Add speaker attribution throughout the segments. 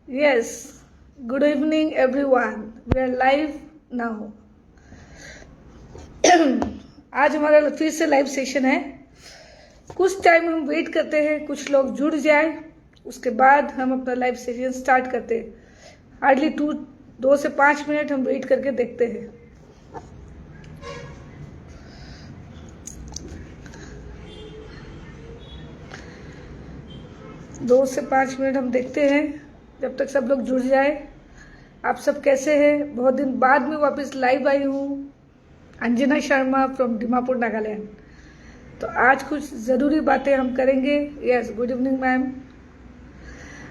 Speaker 1: Yes, good evening everyone. We are live now. आज हमारा फिर से लाइव सेशन है। कुछ टाइम हम वेट करते हैं, कुछ लोग जुड़ जाए, उसके बाद हम अपना लाइव सेशन स्टार्ट करते हैं। हार्डली 2 से 5 मिनट हम वेट करके देखते हैं। दो से 5 मिनट हम देखते हैं जब तक सब लोग जुड़ जाए। आप सब कैसे हैं? बहुत दिन बाद में वापस लाइव आई हूँ। अंजना शर्मा फ्रॉम दीमापुर नागालैंड। तो आज कुछ ज़रूरी बातें हम करेंगे। Yes, good evening ma'am.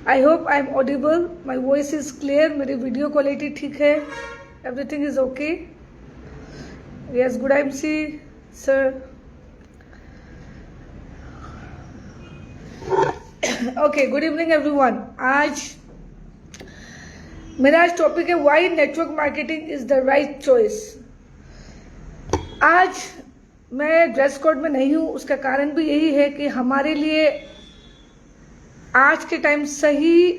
Speaker 1: I hope I am audible, my voice is clear, मेरी वीडियो क्वालिटी ठीक है, everything is okay. Yes, good I see sir. Okay, good evening everyone. मेरा टॉपिक है why network marketing is the right choice. आज मैं dress code में नहीं हूँ, उसका कारण भी यही है कि हमारे लिए आज के टाइम सही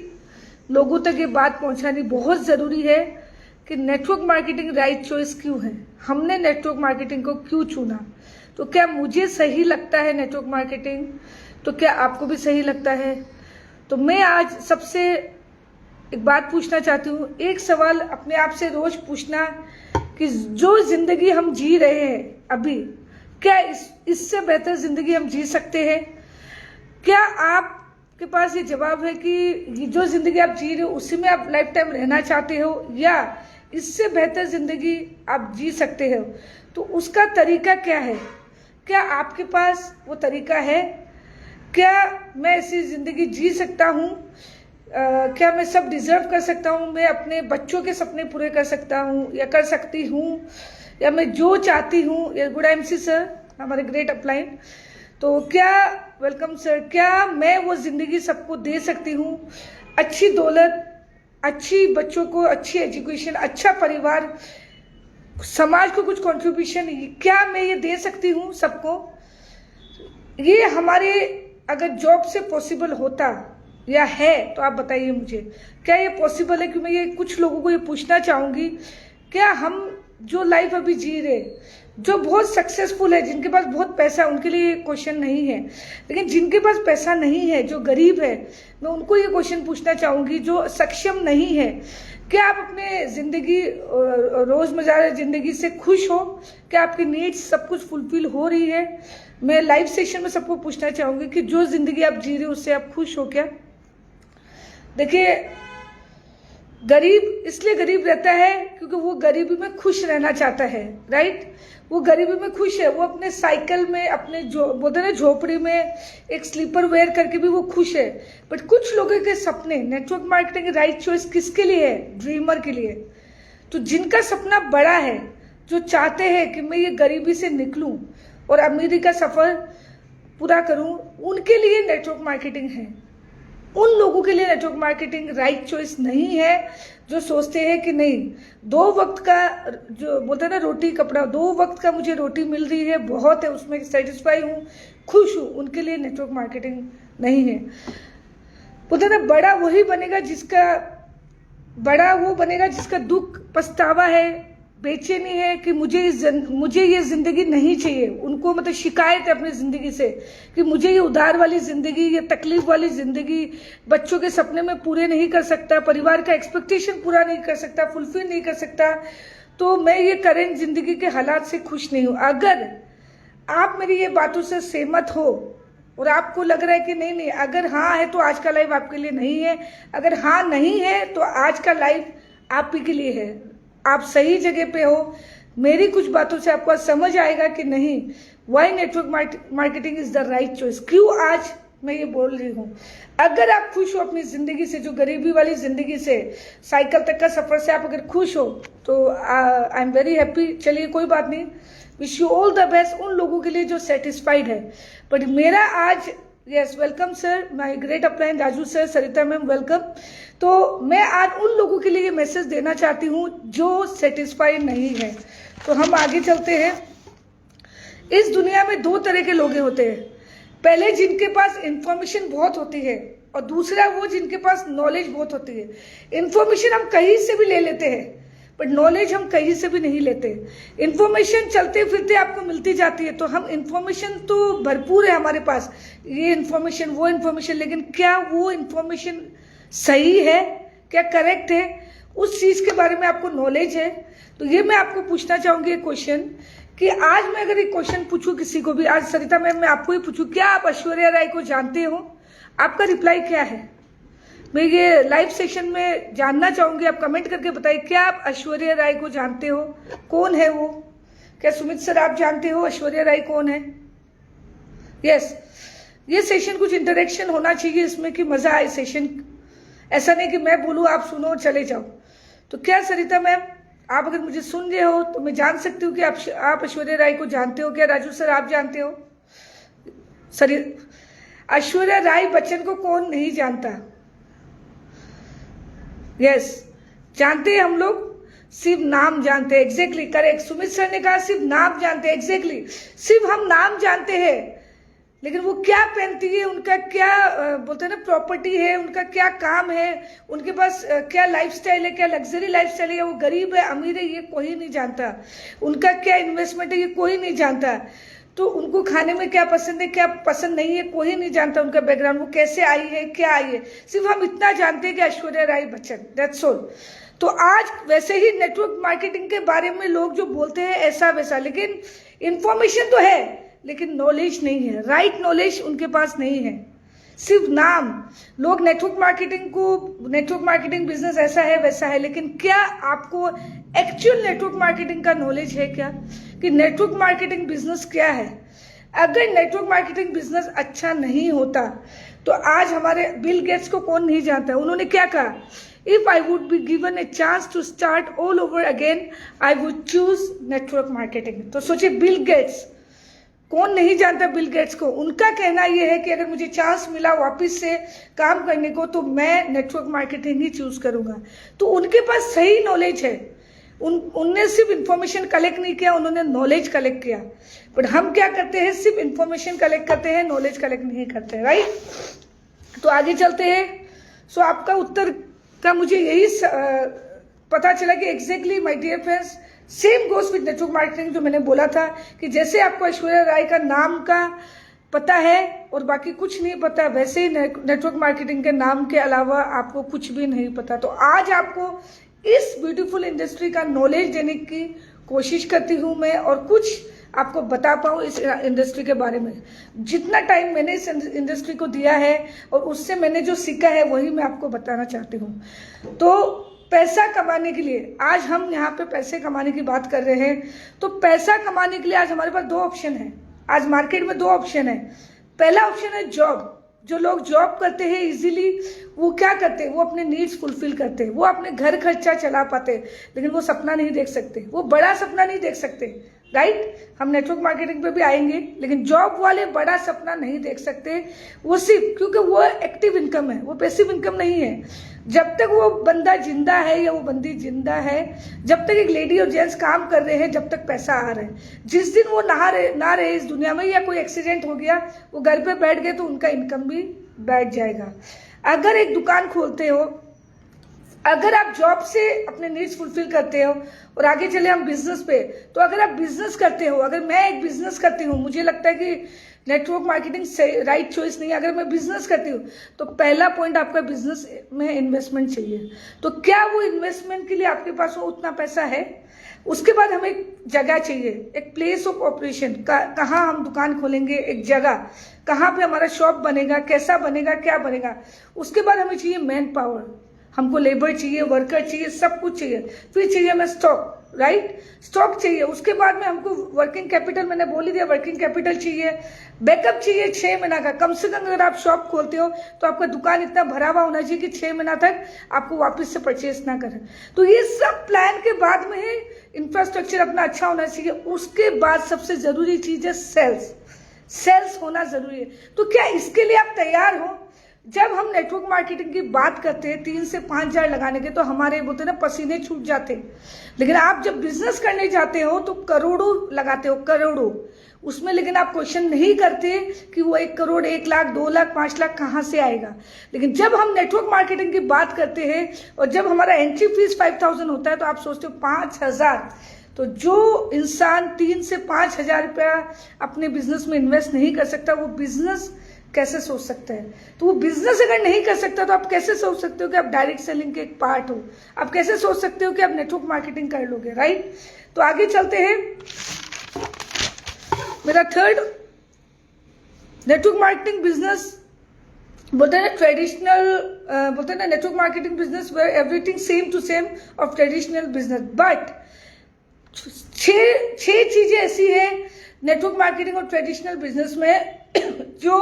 Speaker 1: लोगों तक ये बात पहुंचानी बहुत ज़रूरी है कि नेटवर्क मार्केटिंग राइट चॉइस क्यों है, हमने नेटवर्क मार्केटिंग को क्यों चुना। तो क्या मुझे सही लगता है नेटवर्क मार्केटिंग, तो क्या आपको भी सही लगता है? तो मैं आज सबसे एक बात पूछना चाहती हूँ। एक सवाल अपने आप से रोज पूछना कि जो जिंदगी हम जी रहे हैं अभी, क्या इससे बेहतर जिंदगी हम जी सकते हैं? क्या आपके पास ये जवाब है कि जो जिंदगी आप जी रहे हो उसी में आप लाइफ टाइम रहना चाहते हो, या इससे बेहतर जिंदगी आप जी सकते हो? तो उसका तरीका क्या है? क्या आपके पास वो तरीका है? क्या मैं ऐसी जिंदगी जी सकता हूँ? क्या मैं सब डिजर्व कर सकता हूँ? मैं अपने बच्चों के सपने पूरे कर सकता हूँ या कर सकती हूँ, या मैं जो चाहती हूँ? या गुड एमसी सर, हमारे ग्रेट अपलाइन। तो क्या, वेलकम सर, क्या मैं वो जिंदगी सबको दे सकती हूँ? अच्छी दौलत, अच्छी बच्चों को अच्छी एजुकेशन, अच्छा परिवार, समाज को कुछ कंट्रीब्यूशन, क्या मैं ये दे सकती हूँ सबको? ये हमारे अगर जॉब से पॉसिबल होता या है तो आप बताइए मुझे, क्या ये पॉसिबल है? कि मैं ये कुछ लोगों को ये पूछना चाहूँगी, क्या हम जो लाइफ अभी जी रहे, जो बहुत सक्सेसफुल है, जिनके पास बहुत पैसा है, उनके लिए ये क्वेश्चन नहीं है, लेकिन जिनके पास पैसा नहीं है, जो गरीब है, मैं उनको ये क्वेश्चन पूछना चाहूँगी, जो सक्षम नहीं है, क्या आप अपने ज़िंदगी, रोज़मर्रा ज़िंदगी से खुश हो? क्या आपकी नीड्स सब कुछ फुलफिल हो रही है? मैं लाइव सेशन में सबको पूछना चाहूँगी कि जो ज़िंदगी आप जी रहे हो उससे आप खुश हो क्या? देखिए, गरीब इसलिए गरीब रहता है क्योंकि वो गरीबी में खुश रहना चाहता है, राइट? वो गरीबी में खुश है, वो अपने साइकिल में, अपने जो बोलते हैं झोपड़ी में एक स्लीपर वेयर करके भी वो खुश है। बट कुछ लोगों के सपने, नेटवर्क मार्केटिंग राइट चॉइस किसके लिए है? ड्रीमर के लिए। तो जिनका सपना बड़ा है, जो चाहते हैं कि मैं ये गरीबी से निकलूं और अमीरी का सफर पूरा करूं, उनके लिए नेटवर्क मार्केटिंग है। उन लोगों के लिए नेटवर्क मार्केटिंग राइट चॉइस नहीं है जो सोचते हैं कि नहीं, 2 वक्त का, जो बोलते हैं ना रोटी कपड़ा, 2 वक्त का मुझे रोटी मिल रही है, बहुत है, उसमें सेटिस्फाई हूँ, खुश हूँ, उनके लिए नेटवर्क मार्केटिंग नहीं है। बोलते ना, बड़ा वो बनेगा जिसका दुख पछतावा है, बेचैनी है कि मुझे ये जिंदगी नहीं चाहिए। उनको मतलब शिकायत है अपनी जिंदगी से कि मुझे ये उधार वाली जिंदगी, ये तकलीफ वाली जिंदगी, बच्चों के सपने में पूरे नहीं कर सकता, परिवार का एक्सपेक्टेशन पूरा नहीं कर सकता, फुलफिल नहीं कर सकता, तो मैं ये करेंट जिंदगी के हालात से खुश नहीं हूँ। अगर आप मेरी ये बातों से सहमत हो और आपको लग रहा है कि नहीं, अगर हाँ है तो आज का लाइव आपके लिए नहीं है, अगर हाँ नहीं है तो आज का लाइव आप ही के लिए है, आप सही जगह पे हो। मेरी कुछ बातों से आपको समझ आएगा कि नहीं, why network marketing is the right choice, क्यों आज मैं ये बोल रही हूँ। अगर आप खुश हो अपनी जिंदगी से, जो गरीबी वाली जिंदगी से, साइकिल तक का सफर से आप अगर खुश हो, तो आई एम वेरी हैप्पी। चलिए, कोई बात नहीं, wish you all the best उन लोगों के लिए जो सेटिस्फाइड है। बट मेरा आज, yes, welcome sir, my great upline, Raju sir, Sarita ma'am, welcome. तो मैं आज उन लोगों के लिए ये मैसेज देना चाहती हूँ जो सेटिस्फाइड नहीं है। तो हम आगे चलते हैं। इस दुनिया में 2 तरह के लोग होते हैं। पहले जिनके पास इंफॉर्मेशन बहुत होती है और दूसरा वो जिनके पास नॉलेज बहुत होती है। इंफॉर्मेशन हम कहीं से भी ले लेते हैं, बट नॉलेज हम कहीं से भी नहीं लेते। इंफॉर्मेशन चलते फिरते आपको मिलती जाती है, तो हम इंफॉर्मेशन तो भरपूर है हमारे पास, ये इंफॉर्मेशन वो इंफॉर्मेशन, लेकिन क्या वो इंफॉर्मेशन सही है, क्या करेक्ट है, उस चीज़ के बारे में आपको नॉलेज है? तो ये मैं आपको पूछना चाहूँगी एक क्वेश्चन, कि आज मैं अगर एक क्वेश्चन पूछूं किसी को भी, आज सरिता मैम मैं आपको ही पूछूं, क्या आप ऐश्वर्या राय को जानते हो? आपका रिप्लाई क्या है? मैं ये लाइव सेशन में जानना चाहूंगी, आप कमेंट करके बताइए, क्या आप ऐश्वर्या राय को जानते हो? कौन है वो? क्या सुमित सर आप जानते हो ऐश्वर्या राय कौन है? यस, ये सेशन कुछ इंटरेक्शन होना चाहिए इसमें, कि मजा आए सेशन, ऐसा नहीं कि मैं बोलूँ आप सुनो चले जाओ। तो क्या सरिता मैम आप अगर मुझे सुन रहे हो तो मैं जान सकती हूँ कि आप ऐश्वर्या राय को जानते हो? क्या राजू सर आप जानते हो? सर, ऐश्वर्या राय बच्चन को कौन नहीं जानता? यस, जानते हैं हम लोग, सिर्फ नाम जानते हैं। एग्जैक्टली करेक्ट, सुमित सर ने कहा सिर्फ नाम जानते हैं। एग्जैक्टली, सिर्फ हम नाम जानते हैं, लेकिन वो क्या पहनती है, उनका क्या बोलते हैं ना प्रॉपर्टी है, उनका क्या काम है, उनके पास क्या लाइफस्टाइल है, क्या लग्जरी लाइफस्टाइल है, वो गरीब है अमीर है, ये कोई नहीं जानता। उनका क्या इन्वेस्टमेंट है, ये कोई नहीं जानता। तो उनको खाने में क्या पसंद है, क्या पसंद नहीं है, कोई नहीं जानता। उनका बैकग्राउंड, वो कैसे आई है, क्या आई है, सिर्फ हम इतना जानते हैं कि ऐश्वर्या राय बच्चन, दैट्स ऑल। तो आज वैसे ही नेटवर्क मार्केटिंग के बारे में लोग जो बोलते हैं ऐसा वैसा, लेकिन इंफॉर्मेशन तो है, लेकिन नॉलेज नहीं है, राइट नॉलेज उनके पास नहीं है, सिर्फ नाम। लोग नेटवर्क मार्केटिंग बिजनेस ऐसा है वैसा है, लेकिन क्या आपको एक्चुअल नेटवर्क मार्केटिंग का नॉलेज है क्या, कि नेटवर्क मार्केटिंग बिजनेस क्या है? अगर नेटवर्क मार्केटिंग बिजनेस अच्छा नहीं होता तो आज हमारे बिल गेट्स को कौन नहीं जानता? उन्होंने क्या कहा? If I would be given a chance to start all over again I would choose network marketing. तो सोचिए, बिल गेट्स, कौन नहीं जानता बिल गेट्स को? उनका कहना यह है कि अगर मुझे चांस मिला वापस से काम करने को तो मैं नेटवर्क मार्केटिंग ही चूज करूंगा। तो उनके पास सही नॉलेज है, उनने सिर्फ इंफॉर्मेशन कलेक्ट नहीं किया, उन्होंने नॉलेज कलेक्ट किया। बट हम क्या करते हैं, सिर्फ इंफॉर्मेशन कलेक्ट करते हैं, नॉलेज कलेक्ट नहीं करते, राइट? तो आगे चलते हैं। सो आपका उत्तर का मुझे यही पता चला कि exactly my dear friends, same goes with network marketing, जो मैंने बोला था कि जैसे आपको ऐश्वर्या राय का नाम का पता है और बाकी कुछ नहीं पता, वैसे ही नेटवर्क मार्केटिंग के नाम के अलावा आपको कुछ भी नहीं पता। तो आज आपको इस ब्यूटीफुल इंडस्ट्री का नॉलेज देने की कोशिश करती हूँ मैं, और कुछ आपको बता पाऊँ इस इंडस्ट्री के बारे में। जितना टाइम मैंने इस इंडस्ट्री को दिया है और उससे मैंने जो सीखा है वही मैं आपको बताना चाहती हूँ। तो पैसा कमाने के लिए, आज हम यहाँ पे पैसे कमाने की बात कर रहे हैं, तो पैसा कमाने के लिए आज हमारे पास दो ऑप्शन है। आज मार्केट में दो ऑप्शन है। पहला ऑप्शन है जॉब। जो लोग जॉब करते हैं इजीली, वो क्या करते हैं, वो अपने नीड्स फुलफिल करते हैं, वो अपने घर खर्चा चला पाते हैं, लेकिन वो सपना नहीं देख सकते, वो बड़ा सपना नहीं देख सकते, राइट? हम नेटवर्क मार्केटिंग पे भी आएंगे, लेकिन जॉब वाले बड़ा सपना नहीं देख सकते। वो सिर्फ क्योंकि वो एक्टिव इनकम है, वो पैसिव इनकम नहीं है। जब तक वो बंदा जिंदा है या वो बंदी जिंदा है, जब तक एक लेडी और जेंट्स काम कर रहे हैं, जब तक पैसा आ रहा है। जिस दिन वो ना रहे इस दुनिया में, या कोई एक्सीडेंट हो गया, वो घर पे बैठ गए, तो उनका इनकम भी बैठ जाएगा। अगर एक दुकान खोलते हो, अगर आप जॉब से अपने नीड्स फुलफिल करते हो, और आगे चले हम बिजनेस पे, तो अगर आप बिजनेस करते हो, अगर मैं एक बिजनेस करती हूँ, मुझे लगता है कि नेटवर्क मार्केटिंग से राइट चॉइस नहीं है, अगर मैं बिजनेस करती हूँ, तो पहला पॉइंट आपका बिजनेस में इन्वेस्टमेंट चाहिए। तो क्या वो इन्वेस्टमेंट के लिए आपके पास वो उतना पैसा है? उसके बाद हमें एक जगह चाहिए, एक प्लेस ऑफ ऑपरेशन, कहाँ हम दुकान खोलेंगे, एक जगह, कहाँ पे हमारा शॉप बनेगा, कैसा बनेगा, क्या बनेगा। उसके बाद हमें चाहिए मैन पावर, हमको लेबर चाहिए, वर्कर चाहिए, सब कुछ चाहिए। फिर चाहिए हमें स्टॉक, राइट? स्टॉक चाहिए। उसके बाद में हमको वर्किंग कैपिटल, मैंने बोल ही दिया, वर्किंग कैपिटल चाहिए। बैकअप चाहिए 6 महीना का, कम से कम अगर आप शॉप खोलते हो तो आपका दुकान इतना भरा हुआ होना चाहिए कि 6 महीना तक आपको वापस से परचेस ना करें। तो ये सब प्लान के बाद में है, इंफ्रास्ट्रक्चर अपना अच्छा होना चाहिए। उसके बाद सबसे जरूरी चीज है सेल्स होना जरूरी है। तो क्या इसके लिए आप तैयार हो? जब हम नेटवर्क मार्केटिंग की बात करते हैं 3 से 5 हजार लगाने के, तो हमारे बोलते हैं ना पसीने छूट जाते हैं। लेकिन आप जब बिजनेस करने जाते हो तो करोड़ों लगाते हो, करोड़ों। उसमें, लेकिन आप क्वेश्चन नहीं करते कि वो 1 करोड़, 1 लाख, 2 लाख, 5 लाख कहाँ से आएगा। लेकिन जब हम नेटवर्क मार्केटिंग की बात करते हैं और जब हमारा एंट्री फीस 5,000 होता है तो आप सोचते हो 5,000, तो जो इंसान 3 से 5,000 रुपया अपने बिजनेस में इन्वेस्ट नहीं कर सकता, वो बिजनेस कैसे सोच सकता है। तो वो बिजनेस अगर नहीं कर सकता तो आप कैसे सोच सकते हो कि आप डायरेक्ट सेलिंग के एक पार्ट हो, आप कैसे सोच सकते हो कि आप नेटवर्क मार्केटिंग कर लोगे, राइट। तो आगे चलते हैं। मेरा थर्ड नेटवर्क मार्केटिंग बिजनेस बोलते हैं ट्रेडिशनल, बोलते हैं ना network marketing business where everything same to same of traditional business, but छह चीजें ऐसी है नेटवर्क मार्केटिंग और ट्रेडिशनल बिजनेस में जो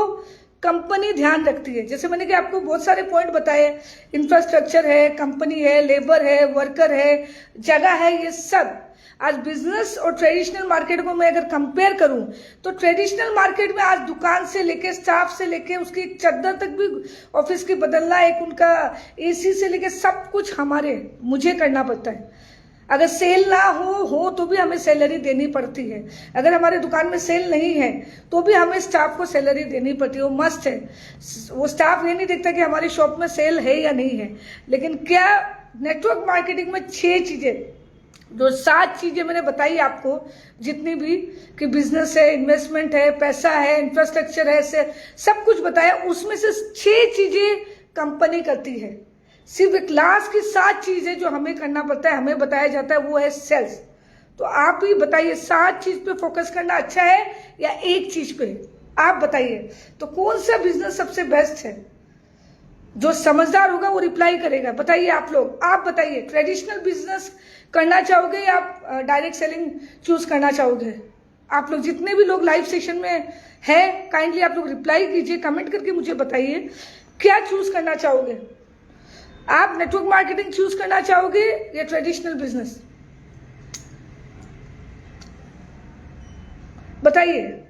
Speaker 1: कंपनी ध्यान रखती है। जैसे मैंने कि आपको बहुत सारे पॉइंट बताए, इंफ्रास्ट्रक्चर है, कंपनी है, लेबर है, वर्कर है, जगह है, ये सब। आज बिजनेस और ट्रेडिशनल मार्केट को मैं अगर कंपेयर करूं तो ट्रेडिशनल मार्केट में आज दुकान से लेके, स्टाफ से लेके, उसकी चद्दर तक भी ऑफिस की बदलना, एक उनका एसी से लेके सब कुछ मुझे करना पड़ता है। अगर सेल ना हो तो भी हमें सैलरी देनी पड़ती है। अगर हमारे दुकान में सेल नहीं है तो भी हमें स्टाफ को सैलरी देनी पड़ती है, वो मस्ट है। वो स्टाफ ये नहीं देखता कि हमारी शॉप में सेल है या नहीं है। लेकिन क्या नेटवर्क मार्केटिंग में 6 चीजें, जो 7 चीजें मैंने बताई आपको, जितनी भी कि बिजनेस है, इन्वेस्टमेंट है, पैसा है, इंफ्रास्ट्रक्चर है, सब कुछ बताया, उसमें से 6 चीजें कंपनी करती है। सिर्फ एक लास्ट की 7 चीजें जो हमें करना पड़ता है, हमें बताया जाता है, वो है सेल्स। तो आप ही बताइए 7 चीज पे फोकस करना अच्छा है या एक चीज पे, आप बताइए। तो कौन सा बिजनेस सबसे बेस्ट है? जो समझदार होगा वो रिप्लाई करेगा। बताइए आप लोग, आप बताइए, ट्रेडिशनल बिजनेस करना चाहोगे या आप डायरेक्ट सेलिंग चूज करना चाहोगे? आप लोग जितने भी लोग लाइव सेशन में है, काइंडली आप लोग रिप्लाई कीजिए, कमेंट करके मुझे बताइए क्या चूज करना चाहोगे। आप नेटवर्क मार्केटिंग चूज करना चाहोगे या ट्रेडिशनल बिजनेस? बताइए।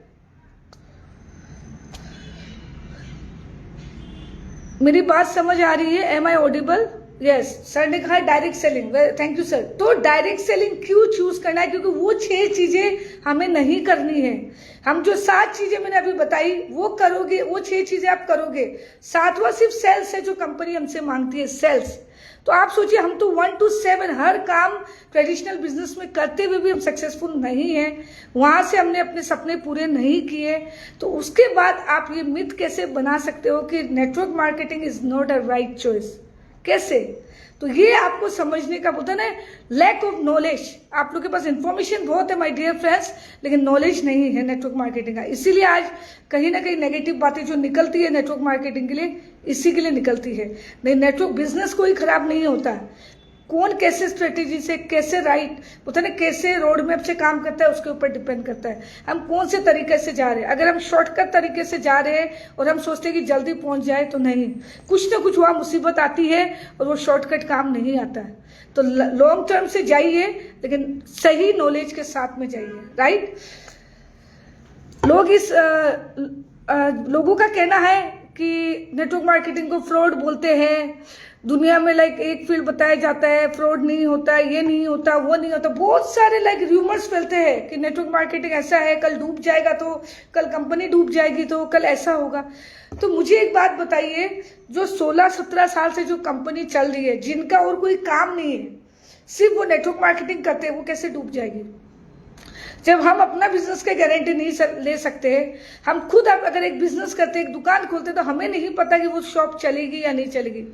Speaker 1: मेरी बात समझ आ रही है? Am I audible? Yes, sir ने कहा direct selling, thank you sir. तो डायरेक्ट सेलिंग क्यों चूज करना है? क्योंकि वो 6 चीजें हमें नहीं करनी है। हम जो 7 चीजें मैंने अभी बताई वो करोगे, वो 6 चीजें आप करोगे। 7वां सिर्फ सेल्स है जो कंपनी हमसे मांगती है, सेल्स। तो आप सोचिए, हम तो 1 to 7 हर काम ट्रेडिशनल बिजनेस में करते हुए भी हम सक्सेसफुल नहीं है, वहां से हमने अपने सपने पूरे नहीं किए। तो उसके बाद आप ये मिथ कैसे बना सकते हो कि network marketing is not a right choice? कैसे? तो ये आपको समझने का बोलते ना, लैक ऑफ नॉलेज। आप लोग के पास इंफॉर्मेशन बहुत है माय डियर फ्रेंड्स, लेकिन नॉलेज नहीं है नेटवर्क मार्केटिंग का। इसीलिए आज कहीं ना कहीं नेगेटिव बातें जो निकलती है नेटवर्क मार्केटिंग के लिए, इसी के लिए निकलती है। नहीं, नेटवर्क बिजनेस कोई खराब नहीं होता। कौन कैसे स्ट्रेटेजी से, कैसे राइट होता है ना, कैसे रोड मैप से काम करता है, उसके ऊपर डिपेंड करता है हम कौन से तरीके से जा रहे हैं। अगर हम शॉर्टकट तरीके से जा रहे हैं और हम सोचते हैं कि जल्दी पहुंच जाए, तो नहीं, कुछ ना कुछ वहां मुसीबत आती है और वो शॉर्टकट काम नहीं आता है। तो लॉन्ग टर्म से जाइए, लेकिन सही नॉलेज के साथ में जाइए, राइट। लोगों का कहना है कि नेटवर्क मार्केटिंग को फ्रॉड बोलते हैं। दुनिया में एक फील्ड बताया जाता है, फ्रॉड नहीं होता, ये नहीं होता, वो नहीं होता। बहुत सारे र्यूमर्स फैलते हैं कि नेटवर्क मार्केटिंग ऐसा है, कल डूब जाएगा, तो कल कंपनी डूब जाएगी, तो कल ऐसा होगा। तो मुझे एक बात बताइए, जो 16-17 साल से जो कंपनी चल रही है, जिनका और कोई काम नहीं है, सिर्फ वो नेटवर्क मार्केटिंग करते हैं, वो कैसे डूब जाएगी? जब हम अपना बिजनेस की गारंटी नहीं ले सकते, हम खुद अगर एक बिजनेस करते, एक दुकान खोलते, तो हमें नहीं पता कि वो शॉप चलेगी या नहीं चलेगी।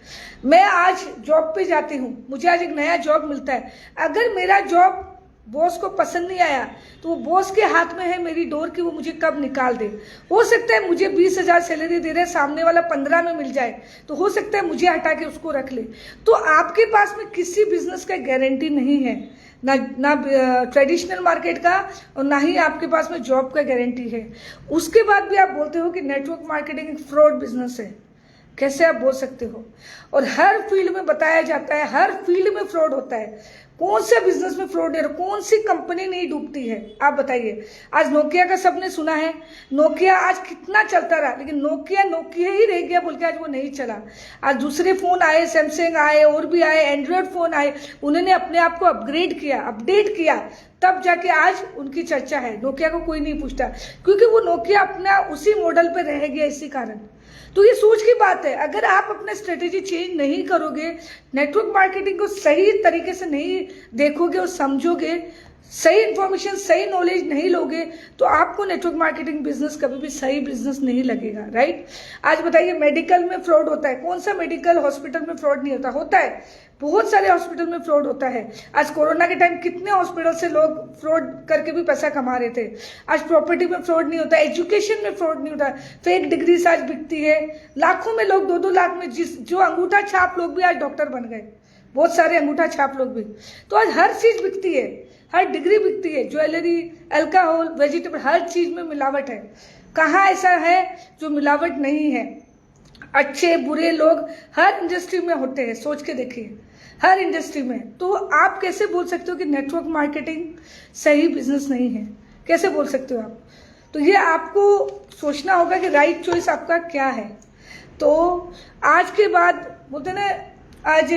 Speaker 1: मैं आज जॉब पे जाती हूँ, मुझे आज एक नया जॉब मिलता है, अगर मेरा जॉब बॉस को पसंद नहीं आया तो वो बॉस के हाथ में है मेरी डोर की वो मुझे कब निकाल दे। हो सकता है मुझे 20,000 सैलरी दे रहे, सामने वाला 15 में मिल जाए, तो हो सकता है मुझे हटा के उसको रख ले। तो आपके पास में किसी बिजनेस का गारंटी नहीं है, ना ट्रेडिशनल मार्केट का और ना ही आपके पास में जॉब का गारंटी है। उसके बाद भी आप बोलते हो कि नेटवर्क मार्केटिंग एक फ्रॉड बिजनेस है। कैसे आप बोल सकते हो? और हर फील्ड में बताया जाता है, हर फील्ड में फ्रॉड होता है। कौन सा बिजनेस में फ्रॉड है, कौन सी कंपनी नहीं डूबती है, आप बताइए। आज नोकिया का सबने सुना है, नोकिया आज कितना चलता रहा, लेकिन नोकिया नोकिया ही रह गया बोल के आज वो नहीं चला। आज दूसरे फोन आए, सैमसंग आए और भी आए, एंड्रॉयड फोन आए, उन्होंने अपने आप को अपग्रेड किया, अपडेट किया, तब जाके आज उनकी चर्चा है। नोकिया को कोई नहीं पूछता, क्योंकि वो नोकिया अपना उसी मॉडल पे रह गया, इसी कारण। तो ये सोच की बात है, अगर आप अपना स्ट्रेटेजी चेंज नहीं करोगे, नेटवर्क मार्केटिंग को सही तरीके से नहीं देखोगे और समझोगे, सही इंफॉर्मेशन, सही नॉलेज नहीं लोगे, तो आपको नेटवर्क मार्केटिंग बिजनेस कभी भी सही बिजनेस नहीं लगेगा, राइट। आज बताइए, मेडिकल में फ्रॉड होता है, कौन सा मेडिकल हॉस्पिटल में फ्रॉड नहीं होता, होता है, बहुत सारे हॉस्पिटल में फ्रॉड होता है। आज कोरोना के टाइम कितने हॉस्पिटल से लोग फ्रॉड करके भी पैसा कमा रहे थे। आज प्रॉपर्टी में फ्रॉड नहीं होता, एजुकेशन में फ्रॉड नहीं होता, फेक डिग्रीज आज बिकती है, लाखों में लोग 2-2 लाख में, जो अंगूठा छाप लोग भी आज डॉक्टर बन गए, बहुत सारे अंगूठा छाप लोग भी। तो आज हर चीज बिकती है, हर डिग्री बिकती है, ज्वेलरी, अल्कोहल, वेजिटेबल, हर चीज में मिलावट है। कहाँ ऐसा है जो मिलावट नहीं है। अच्छे बुरे लोग हर इंडस्ट्री में होते हैं, सोच के देखिए, हर इंडस्ट्री में। तो आप कैसे बोल सकते हो कि नेटवर्क मार्केटिंग सही बिजनेस नहीं है, कैसे बोल सकते हो आप। तो ये आपको सोचना होगा कि राइट चॉइस आपका क्या है। तो आज के बाद बोलते ना, आज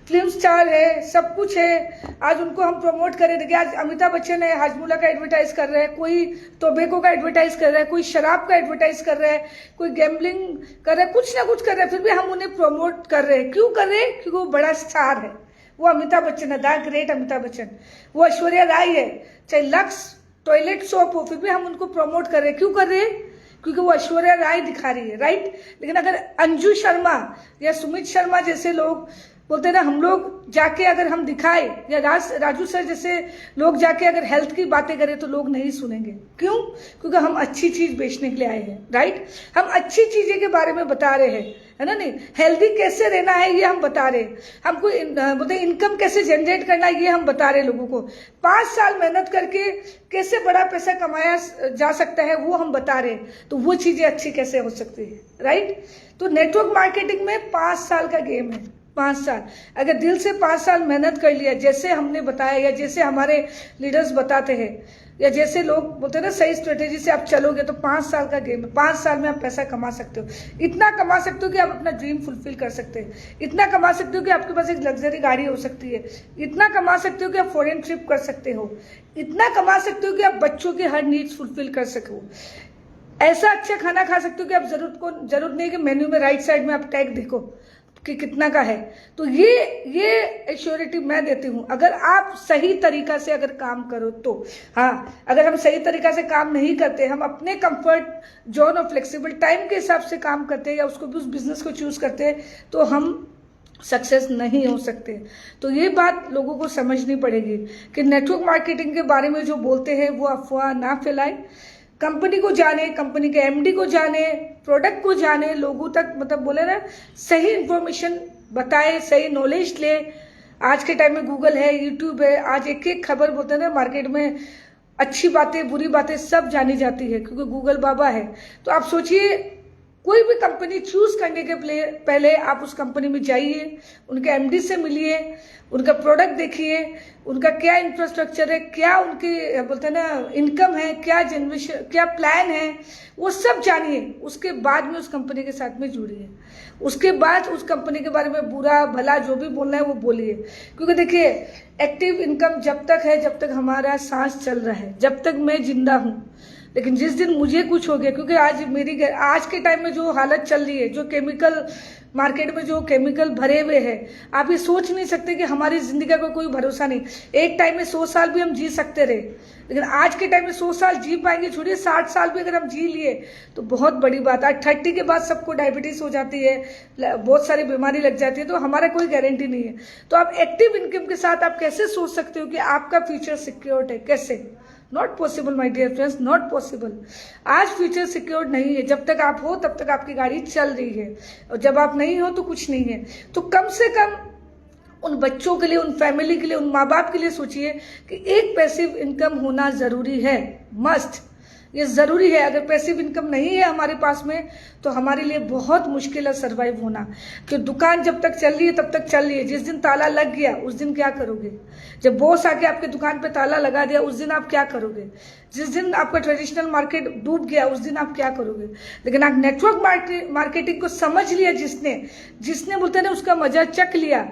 Speaker 1: फिल्म स्टार है, सब कुछ है, आज उनको हम प्रमोट करें। देखिए, आज अमिताभ बच्चन है, हाजमोला का एडवर्टाइज कर रहा है, कोई टोबैको का एडवर्टाइज कर रहा है, कोई शराब का एडवर्टाइज कर रहा है, कोई गैम्बलिंग कर रहा है, कुछ ना कुछ कर रहा है, फिर भी हम उन्हें प्रमोट कर रहे हैं। क्यों कर रहे हैं? क्योंकि वो बड़ा स्टार है, वो अमिताभ बच्चन है, द ग्रेट अमिताभ बच्चन। वो ऐश्वर्या राय है, चाहे लक्स टॉयलेट सोप हो, फिर भी हम उनको प्रमोट कर रहे हैं। क्यों कर रहे हैं? क्योंकि वो ऐश्वर्या राय दिखा रही है, राइट। लेकिन अगर अंजू शर्मा या सुमित शर्मा जैसे लोग बोलते हैं ना, हम लोग जाके अगर हम दिखाए, या राजू सर जैसे लोग जाके अगर हेल्थ की बातें करें, तो लोग नहीं सुनेंगे। क्यों? क्योंकि हम अच्छी चीज बेचने के लिए आए हैं, राइट। हम अच्छी चीजें के बारे में बता रहे हैं, है ना। नहीं, हेल्दी कैसे रहना है ये हम बता रहे हैं, हमको बोलते इनकम कैसे जनरेट करना है ये हम बता रहे हैं लोगों को। 5 साल मेहनत करके कैसे बड़ा पैसा कमाया जा सकता है वो हम बता रहे हैं। तो वो चीजें अच्छी कैसे हो सकती है, राइट। तो नेटवर्क मार्केटिंग में 5 साल का गेम है, 5 साल। अगर दिल से 5 साल मेहनत कर लिया, जैसे हमने बताया, या जैसे हमारे लीडर्स बताते हैं, या जैसे लोग बोलते हैं ना, सही स्ट्रेटेजी से आप चलोगे, तो 5 साल का गेम है। 5 साल में आप पैसा कमा सकते हो, इतना कमा सकते हो कि आप अपना ड्रीम फुलफिल कर सकते हैं, इतना कमा सकते हो कि आपके पास एक लग्जरी गाड़ी हो सकती है, इतना कमा सकते हो कि आप फॉरेन ट्रिप कर सकते हो, इतना कमा सकते हो कि आप बच्चों के हर नीड्स फुलफिल कर सको, ऐसा अच्छा खाना खा सकते हो कि आप जरूरत नहीं कि मेन्यू में राइट साइड में आप टैग देखो कि कितना का है। तो ये एश्योरिटी मैं देती हूँ, अगर आप सही तरीका से अगर काम करो तो। हाँ, अगर हम सही तरीका से काम नहीं करते, हम अपने कंफर्ट जोन और फ्लेक्सिबल टाइम के हिसाब से काम करते हैं, या उसको भी उस बिजनेस को चूज करते हैं, तो हम सक्सेस नहीं हो सकते। तो ये बात लोगों को समझनी पड़ेगी कि नेटवर्क मार्केटिंग के बारे में जो बोलते हैं वो अफवाह ना फैलाएं। कंपनी को जाने, कंपनी के एमडी को जाने, प्रोडक्ट को जाने, लोगों तक मतलब बोले ना, सही इंफॉर्मेशन बताए, सही नॉलेज ले। आज के टाइम में गूगल है, यूट्यूब है, आज एक एक खबर बोलते हैं ना मार्केट में, अच्छी बातें बुरी बातें सब जानी जाती है, क्योंकि गूगल बाबा है। तो आप सोचिए, कोई भी कंपनी चूज करने के पहले आप उस कंपनी में जाइए, उनके एमडी से मिलिए, उनका प्रोडक्ट देखिए, उनका क्या इंफ्रास्ट्रक्चर है, क्या उनकी बोलते हैं ना इनकम है, क्या जनरेशन, क्या प्लान है, वो सब जानिए। उसके बाद में उस कंपनी के साथ में जुड़िए, उसके बाद उस कंपनी के बारे में बुरा भला जो भी बोलना है वो बोलिए। क्योंकि देखिए, एक्टिव इनकम जब तक है, जब तक हमारा सांस चल रहा है, जब तक मैं जिंदा हूँ। लेकिन जिस दिन मुझे कुछ हो गया, क्योंकि आज के टाइम में जो हालत चल रही है, जो केमिकल मार्केट में जो केमिकल भरे हुए हैं, आप ये सोच नहीं सकते कि हमारी जिंदगी का कोई भरोसा नहीं। एक टाइम में 100 साल भी हम जी सकते रहे, लेकिन आज के टाइम में 100 साल जी पाएंगे छोड़िए, 60 साल भी अगर हम जी लिए तो बहुत बड़ी बात है। 30 के बाद सबको डायबिटीज हो जाती है, बहुत सारी बीमारी लग जाती है, तो हमारा कोई गारंटी नहीं है। तो आप एक्टिव इनकम के साथ आप कैसे सोच सकते हो कि आपका फ्यूचर सिक्योर्ड है? कैसे? Not possible my dear friends, not possible. आज फ्यूचर सिक्योर्ड नहीं है। जब तक आप हो तब तक आपकी गाड़ी चल रही है, और जब आप नहीं हो तो कुछ नहीं है। तो कम से कम उन बच्चों के लिए, उन फैमिली के लिए, उन माँ बाप के लिए सोचिए कि एक पैसिव इनकम होना जरूरी है, मस्ट। ये ज़रूरी है। अगर पैसिव इनकम नहीं है हमारे पास में तो हमारे लिए बहुत मुश्किल है सर्वाइव होना। कि दुकान जब तक चल रही है तब तक चल रही है, जिस दिन ताला लग गया उस दिन क्या करोगे? जब बॉस आके आपके दुकान पे ताला लगा दिया उस दिन आप क्या करोगे? जिस दिन आपका ट्रेडिशनल मार्केट डूब गया उस दिन आप क्या करोगे? लेकिन आप नेटवर्क मार्केटिंग को समझ लिया जिसने बोलते ना उसका मजा चख लिया,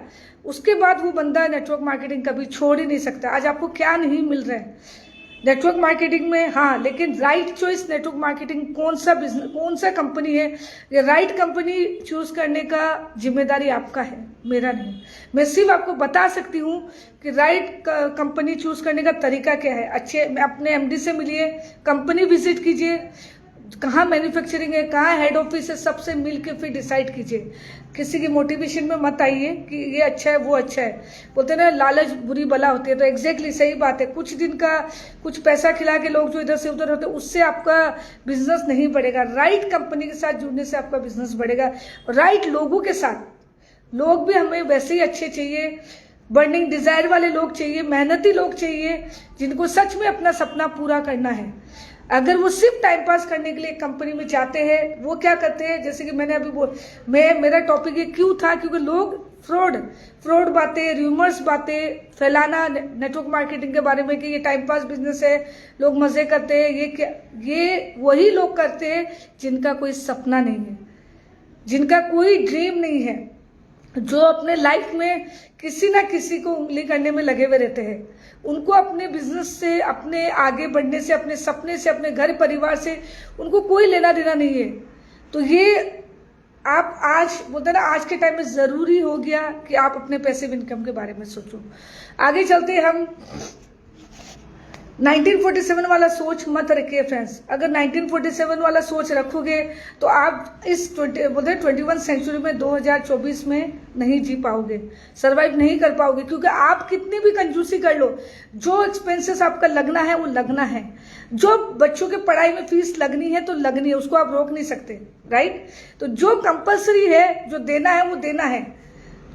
Speaker 1: उसके बाद वो बंदा नेटवर्क मार्केटिंग कभी छोड़ ही नहीं सकता। आज आपको क्या नहीं मिल रहा है नेटवर्क मार्केटिंग में? हाँ, लेकिन राइट चॉइस नेटवर्क मार्केटिंग कौन सा बिजनेस, कौन सा कंपनी है, ये राइट कंपनी चूज करने का जिम्मेदारी आपका है, मेरा नहीं। मैं सिर्फ आपको बता सकती हूँ कि राइट कंपनी चूज करने का तरीका क्या है। अच्छे अपने एमडी से मिलिए, कंपनी विजिट कीजिए, कहाँ मैन्युफैक्चरिंग है, कहाँ हेड ऑफिस है, सबसे मिल के फिर डिसाइड कीजिए। किसी की मोटिवेशन में मत आइए कि ये अच्छा है वो अच्छा है। बोलते ना लालच बुरी बला होती है, तो एग्जैक्टली सही बात है। कुछ दिन का कुछ पैसा खिला के लोग जो इधर से उधर होते हैं उससे आपका बिजनेस नहीं बढ़ेगा। राइट कंपनी के साथ जुड़ने से आपका बिजनेस बढ़ेगा, राइट लोगों के साथ। लोग भी हमें वैसे ही अच्छे चाहिए, बर्निंग डिजायर वाले लोग चाहिए, मेहनती लोग चाहिए, जिनको सच में अपना सपना पूरा करना है। अगर वो सिर्फ टाइम पास करने के लिए कंपनी में जाते हैं, वो क्या करते हैं, जैसे कि मैंने अभी मेरा टॉपिक ये क्यों था, क्योंकि लोग फ्रॉड बातें, र्यूमर्स बातें फैलाना नेटवर्क मार्केटिंग के बारे में कि ये टाइम पास बिजनेस है, लोग मजे करते हैं, ये वही लोग करते हैं जिनका कोई सपना नहीं है, जिनका कोई ड्रीम नहीं है, जो अपने लाइफ में किसी ना किसी को उंगली करने में लगे हुए रहते हैं। उनको अपने बिजनेस से, अपने आगे बढ़ने से, अपने सपने से, अपने घर परिवार से उनको कोई लेना देना नहीं है। तो ये आप आज बोलते ना आज के टाइम में जरूरी हो गया कि आप अपने पैसिव इनकम के बारे में सोचो। आगे चलते हम 1947 वाला सोच मत रखिए फ्रेंड्स। अगर 1947 वाला सोच रखोगे तो आप इस 21 सेंचुरी में 2024 में नहीं जी पाओगे, सरवाइव नहीं कर पाओगे। क्योंकि आप कितनी भी कंजूसी कर लो, जो एक्सपेंसेस आपका लगना है वो लगना है, जो बच्चों के पढ़ाई में फीस लगनी है तो लगनी है, उसको आप रोक नहीं सकते, राइट। तो जो कंपल्सरी है, जो देना है वो देना है।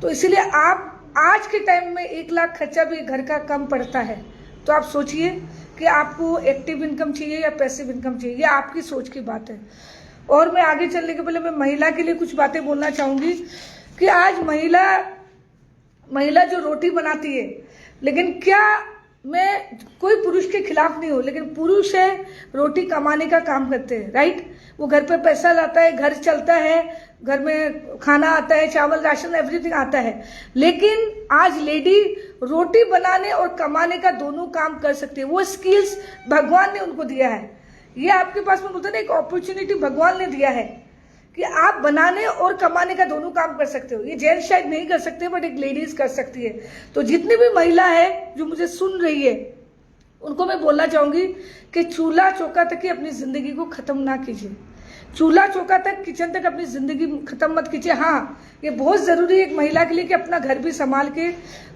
Speaker 1: तो इसीलिए आप आज के टाइम में 1 लाख खर्चा भी घर का कम पड़ता है। तो आप सोचिए कि आपको एक्टिव इनकम चाहिए या पैसिव इनकम चाहिए, ये आपकी सोच की बात है। और मैं आगे चलने के पहले मैं महिला के लिए कुछ बातें बोलना चाहूंगी कि आज महिला जो रोटी बनाती है, लेकिन क्या मैं कोई पुरुष के खिलाफ नहीं हूं, लेकिन पुरुष है रोटी कमाने का काम करते हैं, राइट। वो घर पे पैसा लाता है, घर चलता है, घर में खाना आता है, चावल राशन एवरीथिंग आता है। लेकिन आज लेडी रोटी बनाने और कमाने का दोनों काम कर सकती है। वो स्किल्स भगवान ने उनको दिया है। ये आपके पास में बोलते ना एक अपॉर्चुनिटी भगवान ने दिया है कि आप बनाने और कमाने का दोनों काम कर सकते हो। ये जेंट्स शायद नहीं कर सकते बट एक लेडीज कर सकती है। तो जितनी भी महिला है जो मुझे सुन रही है उनको मैं बोलना चाहूंगी कि चूल्हा चौका तक ही अपनी जिंदगी को खत्म ना कीजिए। चूल्हा चौका तक, किचन तक अपनी जिंदगी खत्म मत कीजिए। हाँ, ये बहुत जरूरी है एक महिला के लिए कि अपना घर भी संभाल के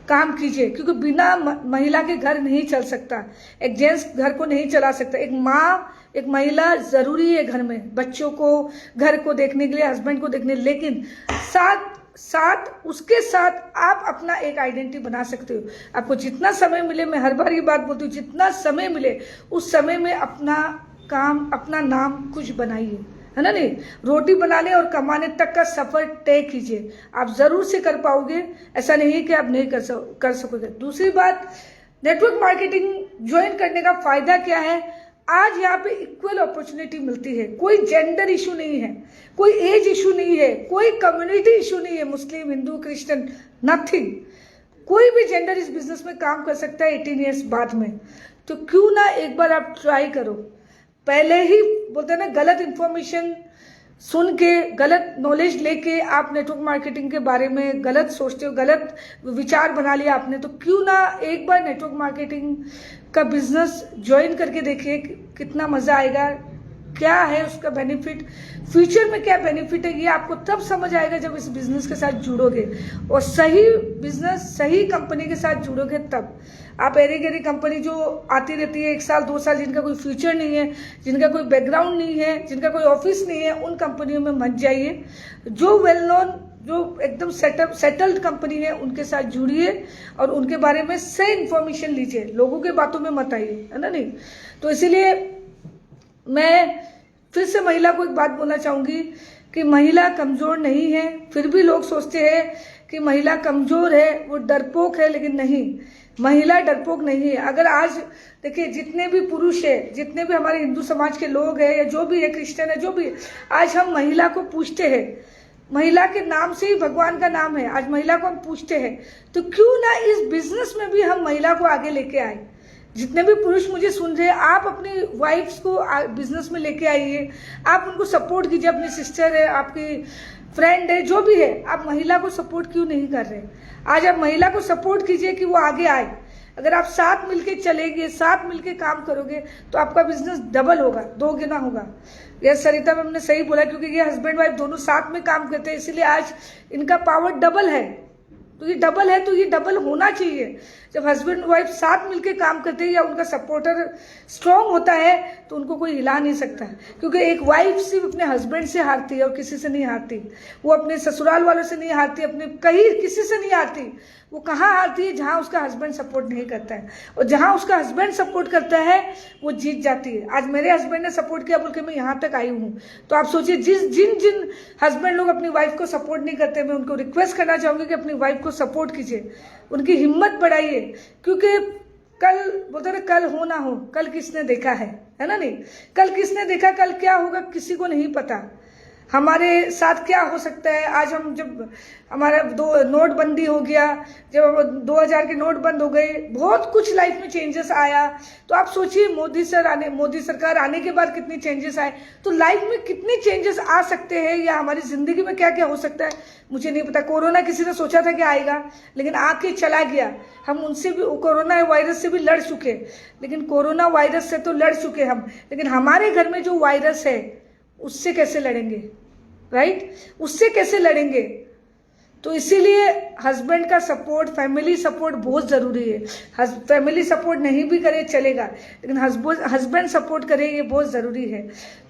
Speaker 1: काम कीजिए, क्योंकि बिना महिला के घर नहीं चल सकता, एक जेंट्स घर को नहीं चला सकता। एक माँ, एक महिला जरूरी है घर में, बच्चों को, घर को देखने के लिए, हस्बैंड को देखने, लेकिन उसके साथ आप अपना एक आइडेंटिटी बना सकते हो। आपको जितना समय मिले, मैं हर बार ये बात बोलती हूँ, जितना समय मिले उस समय में अपना काम, अपना नाम कुछ बनाइए, है ना। नहीं, रोटी बनाने और कमाने तक का सफर तय कीजिए, आप जरूर से कर पाओगे। ऐसा नहीं है कि आप नहीं कर सकोगे। दूसरी बात, नेटवर्क मार्केटिंग ज्वाइन करने का फायदा क्या है? आज यहाँ पे इक्वल अपॉर्चुनिटी मिलती है। कोई जेंडर इशू नहीं है, कोई एज इशू नहीं है, कोई कम्युनिटी इशू नहीं है, मुस्लिम, हिंदू, क्रिश्चियन, नथिंग। कोई भी जेंडर इस बिजनेस में काम कर सकता है 18 ईयर्स बाद में। तो क्यों ना एक बार आप ट्राई करो। पहले ही बोलते हैं ना, गलत इंफॉर्मेशन सुन के, गलत नॉलेज लेके आप नेटवर्क मार्केटिंग के बारे में गलत सोचते हो, गलत विचार बना लिया आपने। तो क्यों ना एक बार नेटवर्क मार्केटिंग का बिजनेस ज्वाइन करके देखिए, कितना मजा आएगा, क्या है उसका बेनिफिट, फ्यूचर में क्या बेनिफिट है, ये आपको तब समझ आएगा जब इस बिजनेस के साथ जुड़ोगे। और सही बिजनेस, सही कंपनी के साथ जुड़ोगे तब। आप एरी गेरी कंपनी जो आती रहती है 1 साल 2 साल, जिनका कोई फ्यूचर नहीं है, जिनका कोई बैकग्राउंड नहीं है, जिनका कोई ऑफिस नहीं है, उन कंपनियों में मत जाइए। जो वेल नोन, जो एकदम सेटल्ड कंपनी है उनके साथ जुड़िए और उनके बारे में सही इंफॉर्मेशन लीजिए, लोगों के बातों में मत आइए, है ना। नहीं, तो इसीलिए मैं फिर से महिला को एक बात बोलना चाहूँगी कि महिला कमज़ोर नहीं है। फिर भी लोग सोचते हैं कि महिला कमज़ोर है, वो डरपोक है, लेकिन नहीं, महिला डरपोक नहीं है। अगर आज देखिए जितने भी पुरुष है, जितने भी हमारे हिंदू समाज के लोग हैं या जो भी है, क्रिश्चियन है, जो भी है, आज हम महिला को पूछते हैं। महिला के नाम से ही भगवान का नाम है। आज महिला को हम पूछते हैं, तो क्यों ना इस बिजनेस में भी हम महिला को आगे लेके आए। जितने भी पुरुष मुझे सुन रहे हैं, आप अपनी वाइफ्स को बिजनेस में लेके आइए, आप उनको सपोर्ट कीजिए। अपनी सिस्टर है, आपकी फ्रेंड है, जो भी है, आप महिला को सपोर्ट क्यों नहीं कर रहे। आज आप महिला को सपोर्ट कीजिए कि वो आगे आए। अगर आप साथ मिलके चलेंगे, साथ मिलके काम करोगे, तो आपका बिजनेस डबल होगा, 2 गुना होगा। यह सरिता मैम ने सही बोला, क्योंकि ये हस्बैंड वाइफ दोनों साथ में काम करते हैं, इसीलिए आज इनका पावर डबल है। तो ये डबल है, तो ये डबल होना चाहिए। जब हस्बैंड वाइफ साथ मिलके काम करते हैं या उनका सपोर्टर स्ट्रांग होता है, तो उनको कोई हिला नहीं सकता। क्योंकि एक वाइफ सिर्फ अपने हस्बैंड से हारती है और किसी से नहीं हारती। वो अपने ससुराल वालों से नहीं हारती, अपने कहीं किसी से नहीं हारती। वो कहाँ हारती है? जहाँ उसका हस्बैंड सपोर्ट नहीं करता है। और जहाँ उसका हस्बैंड सपोर्ट करता है, वो जीत जाती है। आज मेरे हस्बैंड ने सपोर्ट किया बोल के मैं यहाँ तक आई हूँ। तो आप सोचिए, जिन हस्बैंड लोग अपनी वाइफ को सपोर्ट नहीं करते, मैं उनको रिक्वेस्ट करना चाहूँगी कि अपनी वाइफ को सपोर्ट कीजिए, उनकी हिम्मत बढ़ाइए। क्योंकि कल बोलते ना, कल हो ना हो, कल किसने देखा है ना? नहीं, कल किसने देखा, कल क्या होगा किसी को नहीं पता। हमारे साथ क्या हो सकता है। आज हम जब हमारा नोटबंदी हो गया, जब 2000 के नोट बंद हो गए, बहुत कुछ लाइफ में चेंजेस आया। तो आप सोचिए, मोदी सरकार आने के बाद कितनी चेंजेस आए। तो लाइफ में कितने चेंजेस आ सकते हैं, या हमारी जिंदगी में क्या क्या हो सकता है, मुझे नहीं पता। कोरोना किसी ने सोचा था कि आएगा, लेकिन आके चला गया। हम उनसे भी, कोरोना वायरस से भी लड़ चुके, लेकिन कोरोना वायरस से तो लड़ चुके हम, लेकिन हमारे घर में जो वायरस है उससे कैसे लड़ेंगे, राइट? उससे कैसे लड़ेंगे? तो इसीलिए हस्बैंड का सपोर्ट, फैमिली सपोर्ट बहुत ज़रूरी है। फैमिली सपोर्ट नहीं भी करे चलेगा, लेकिन हस्बैंड सपोर्ट करे, ये बहुत ज़रूरी है।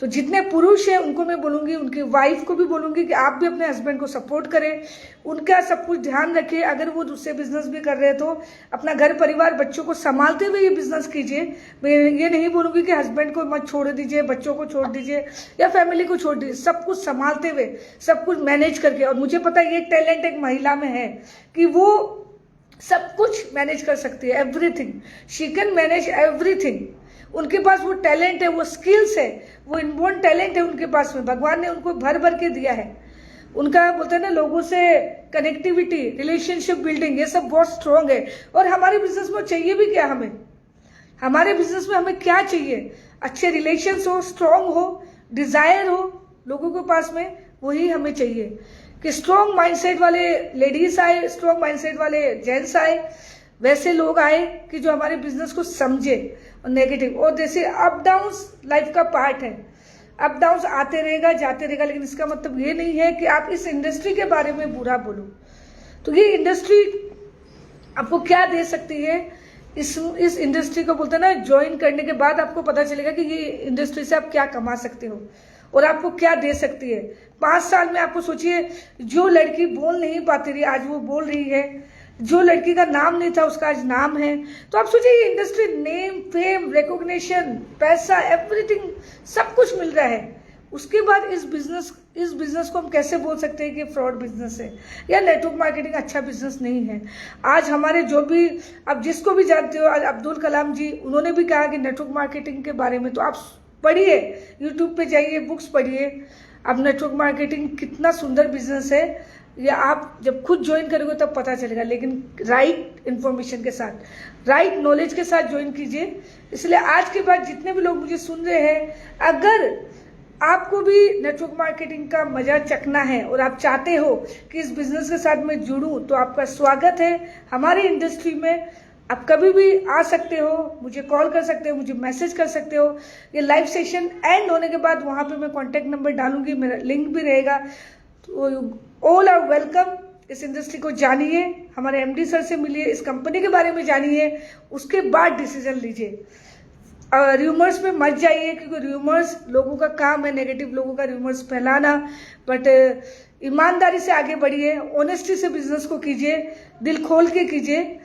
Speaker 1: तो जितने पुरुष हैं उनको मैं बोलूँगी, उनकी वाइफ को भी बोलूँगी कि आप भी अपने हस्बैंड को सपोर्ट करें, उनका सब कुछ ध्यान रखें। अगर वो दूसरे बिजनेस भी कर रहे हैं, तो अपना घर परिवार बच्चों को संभालते हुए ये बिजनेस कीजिए। मैं ये नहीं बोलूँगी कि हस्बैंड को मत छोड़ दीजिए, बच्चों को छोड़ दीजिए या फैमिली को छोड़ दीजिए। सब कुछ संभालते हुए, सब कुछ मैनेज करके। और मुझे पता है ये टैलेंट एक महिला में है कि वो सब कुछ मैनेज कर सकती है। Everything she can manage everything. उनके पास वो टैलेंट है, वो स्किल्स है, वो इनबोर्न टैलेंट है उनके पास में। भगवान ने उनको भर भर के दिया है। उनका बोलते हैं ना, लोगों से कनेक्टिविटी, रिलेशनशिप बिल्डिंग, ये सब बहुत स्ट्रांग है। और हमारे बिजनेस में चाहिए भी क्या हमें? हमारे बिजनेस में हमें क्या चाहिए? अच्छे रिलेशंस हो, स्ट्रांग हो, डिजायर हो लोगों के पास में, वही हमें चाहिए। कि स्ट्रॉन्ग माइंडसेट वाले लेडीज आए, स्ट्रॉन्ग माइंडसेट वाले जेंट्स आए, वैसे लोग आए कि जो हमारे बिजनेस को समझे। और नेगेटिव, और जैसे अप डाउन्स लाइफ का पार्ट है, अप डाउन्स आते रहेगा, जाते रहेगा, लेकिन इसका मतलब ये नहीं है कि आप इस इंडस्ट्री के बारे में बुरा बोलो। तो ये इंडस्ट्री आपको क्या दे सकती है, इस इंडस्ट्री को बोलते हैं ना, ज्वाइन करने के बाद आपको पता चलेगा कि ये इंडस्ट्री से आप क्या कमा सकते हो और आपको क्या दे सकती है। 5 साल में आपको सोचिए, जो लड़की बोल नहीं पाती रही आज वो बोल रही है, जो लड़की का नाम नहीं था उसका आज नाम है। तो आप सोचिए, ये इंडस्ट्री नेम, फेम, रिकॉग्निशन, पैसा, एवरीथिंग सब कुछ मिल रहा है। उसके बाद इस बिजनेस को हम कैसे बोल सकते हैं कि फ्रॉड बिजनेस है या नेटवर्क मार्केटिंग अच्छा बिजनेस नहीं है। आज हमारे जो भी, आप जिसको भी जानते हो, आज अब्दुल कलाम जी, उन्होंने भी कहा कि नेटवर्क मार्केटिंग के बारे में तो आप पढ़िए, यूट्यूब पे जाइए, बुक्स पढ़िए। अब नेटवर्क मार्केटिंग कितना सुंदर बिजनेस है, या आप जब खुद ज्वाइन करोगे तब पता चलेगा। लेकिन राइट इन्फॉर्मेशन के साथ, राइट नॉलेज के साथ ज्वाइन कीजिए। इसलिए आज के बाद जितने भी लोग मुझे सुन रहे हैं, अगर आपको भी नेटवर्क मार्केटिंग का मजा चखना है और आप चाहते हो कि इस बिजनेस के साथ मैं जुड़ूं, तो आपका स्वागत है हमारी इंडस्ट्री में। आप कभी भी आ सकते हो, मुझे कॉल कर सकते हो, मुझे मैसेज कर सकते हो। ये लाइव सेशन एंड होने के बाद वहाँ पे मैं कॉन्टैक्ट नंबर डालूंगी, मेरा लिंक भी रहेगा। तो ऑल आर वेलकम। इस इंडस्ट्री को जानिए, हमारे एमडी सर से मिलिए, इस कंपनी के बारे में जानिए, उसके बाद डिसीजन लीजिए। र्यूमर्स में मत जाइए, क्योंकि र्यूमर्स लोगों का काम है, नेगेटिव लोगों का र्यूमर्स फैलाना। बट ईमानदारी से आगे बढ़िए, ऑनेस्टी से बिजनेस को कीजिए, दिल खोल के कीजिए।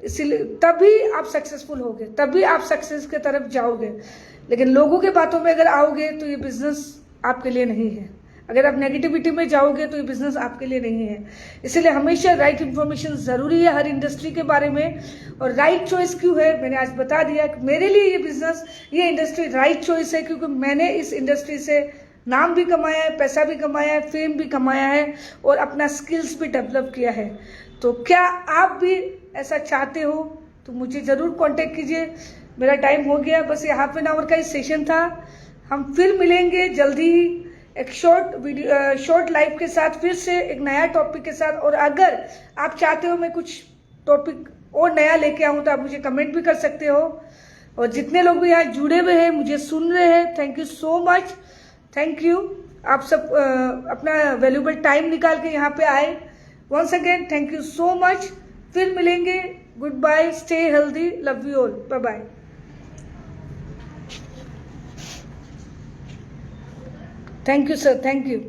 Speaker 1: इसीलिए तभी आप सक्सेसफुल होगे, तभी आप सक्सेस की तरफ जाओगे। लेकिन लोगों के बातों में अगर आओगे तो ये बिजनेस आपके लिए नहीं है। अगर आप नेगेटिविटी में जाओगे तो ये बिजनेस आपके लिए नहीं है। इसीलिए हमेशा राइट इन्फॉर्मेशन ज़रूरी है हर इंडस्ट्री के बारे में। और राइट चॉइस क्यों है, मैंने आज बता दिया कि मेरे लिए ये बिजनेस, ये इंडस्ट्री राइट चॉइस है, क्योंकि मैंने इस इंडस्ट्री से नाम भी कमाया है, पैसा भी कमाया है, फेम भी कमाया है और अपना स्किल्स भी डेवलप किया है। तो क्या आप भी ऐसा चाहते हो तो मुझे ज़रूर कांटेक्ट कीजिए। मेरा टाइम हो गया, बस ये हाफ एन आवर का ही सेशन था। हम फिर मिलेंगे जल्दी ही एक शॉर्ट लाइव के साथ, फिर से एक नया टॉपिक के साथ। और अगर आप चाहते हो मैं कुछ टॉपिक और नया लेके आऊँ तो आप मुझे कमेंट भी कर सकते हो। और जितने लोग भी यहाँ जुड़े हुए हैं, मुझे सुन रहे हैं, thank you so much, thank you. आप सब अपना वैल्यूबल टाइम निकाल के यहाँ पे आए। Once again thank you so much. फिर मिलेंगे, good bye, stay healthy, love you all, bye bye. Thank you sir, thank you.